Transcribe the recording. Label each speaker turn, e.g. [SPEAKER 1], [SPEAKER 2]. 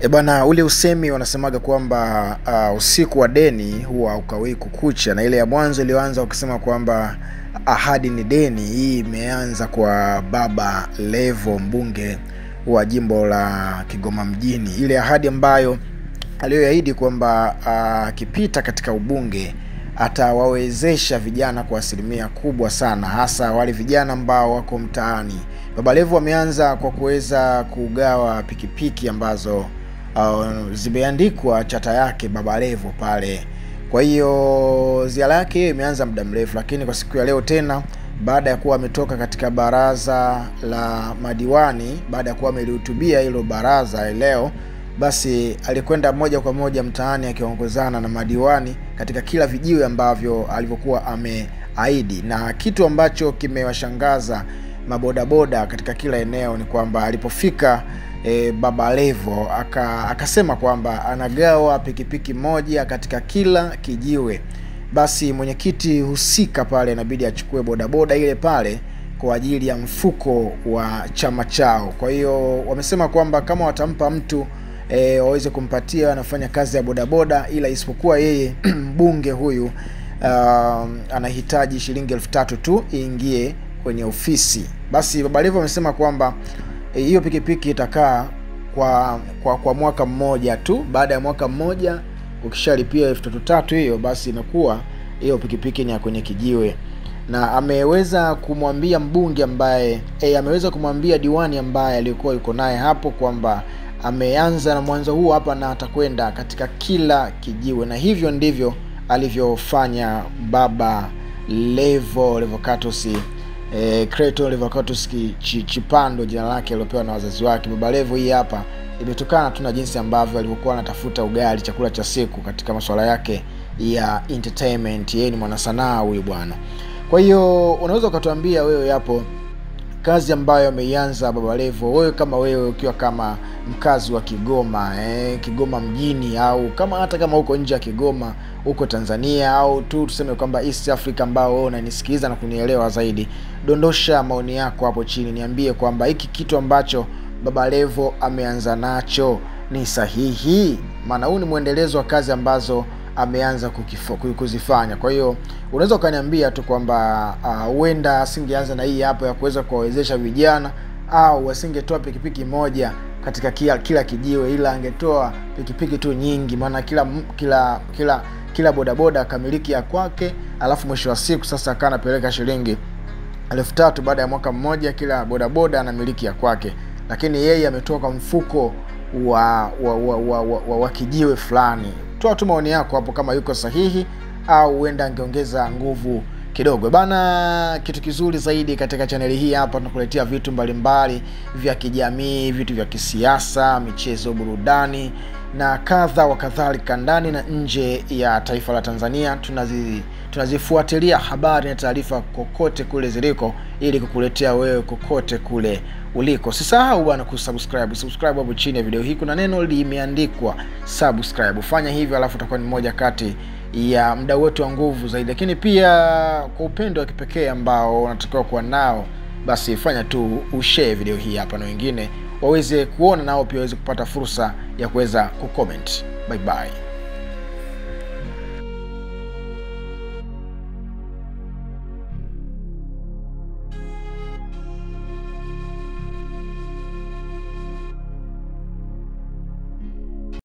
[SPEAKER 1] Bana, ule usemi wanasemaga kwamba usiku wa deni huwa ukawii kukucha, na ile ya mwanzo ilianza ukisema kwamba ahadi ni deni. Hii imeanza kwa Baba Levo, mbunge wa jimbo la Kigoma mjini. Ile ahadi ambayo aliyoahidi kwamba akipita katika ubunge atawawezesha vijana kwa asilimia kubwa sana, hasa wale vijana ambao wako mtaani. Baba Levo ameanza kwa kuweza kugawa pikipiki ambazo zimeandikwa chata yake Baba Levo pale. Kwa hiyo ziara yake imeanza muda mrefu, lakini kwa siku ya leo tena, baada ya kuwa ametoka katika baraza la madiwani, baada ya kuwa amelihutubia hilo baraza leo, basi alikwenda moja kwa moja mtaani akiongozana na madiwani katika kila vijiwe ambavyo alivyokuwa ameahidi. Na kitu ambacho kimewashangaza mabodaboda katika kila eneo ni kwamba alipofika Baba Levo akasema kwamba anagawa pikipiki moja katika kila kijiwe. Basi mwenyekiti husika pale inabidi achukue bodaboda ile pale kwa ajili ya mfuko wa chama chao. Kwa hiyo wamesema kwamba kama watampa mtu waweze kumpatia anafanya kazi ya bodaboda, ila isipokuwa yeye mbunge huyu anahitaji shilingi 3,000 tu iingie kwenye ofisi. Basi Baba Levo amesema kwamba hiyo pikipiki itakaa kwa mwaka mmoja tu. Baada ya mwaka mmoja ukishalipia 3,000 hiyo, basi inakuwa hiyo pikipiki ni ya kwenye kijiwe. Na ameweza kumwambia mbunge ambaye ameweza kumwambia diwani ambaye alikuwa yuko naye hapo kwamba ameanza na mwanzo huu hapa na atakwenda katika kila kijiwe. Na hivyo ndivyo alivyofanya Baba Levo Levocatus Creto Levocatus Chipando, jina lake alilopewa na wazazi wake. Baba Levo hii hapa imetokana tu na jinsi ambavyo alivyokuwa anatafuta ugali, chakula cha siku katika masuala yake ya entertainment. Yeye ni mwanasanaa huyu bwana. Kwa hiyo unaweza ukatuambia wewe hapo kazi ambayo ameianza Baba Levo, wewe kama wewe ukiwa kama mkazi wa Kigoma, Kigoma mjini, au hata kama uko nje ya Kigoma, uko Tanzania, au tu tuseme kwamba East Africa ambao wewe unanisikiliza na kunielewa zaidi, dondosha maoni yako hapo chini, niambie kwamba hiki kitu ambacho Baba Levo ameanza nacho ni sahihi, maana huu ni muendelezo wa kazi ambazo ameanza kuzifanya. Kwa hiyo unaweza ukaniambia tu kwamba huenda asingeanza na hii hapo ya kuweza kuwawezesha vijana, au asingetoa pikipiki moja katika kila kijiwe, ila angetoa pikipiki tu nyingi, maana kila bodaboda akamiliki ya kwake, alafu mwisho wa siku sasa akanapeleka shilingi 3,000 baada ya mwaka mmoja, kila bodaboda anamiliki ya kwake. Lakini yeye ametoka mfuko wa kijiwe fulani. Toa tu maoni yako hapo kama yuko sahihi, au huenda angeongeza nguvu kidogo. Bana, kitu kizuri zaidi katika chaneli hii hapa tunakuletea vitu mbalimbali vya kijamii, vitu vya kisiasa, michezo, burudani na kadha wa kadhalika, ndani na nje ya taifa la Tanzania. Tunazifuatilia habari na taarifa kokote kule ziliko, ili kukuletea wewe kokote kule uliko. Usisahau bwana subscribe hapo chini ya video hii kuna neno limeandikwa subscribe. Fanya hivyo, alafu utakuwa ni mmoja kati ya mdau wetu wa nguvu zaidi. Lakini pia kwa upendo wa kipekee ambao unatakiwa kuwa nao, basi fanya tu ushare video hii hapa na wengine waweze kuona, nao pia waweze kupata fursa ya kuweza kucomment. Bye bye.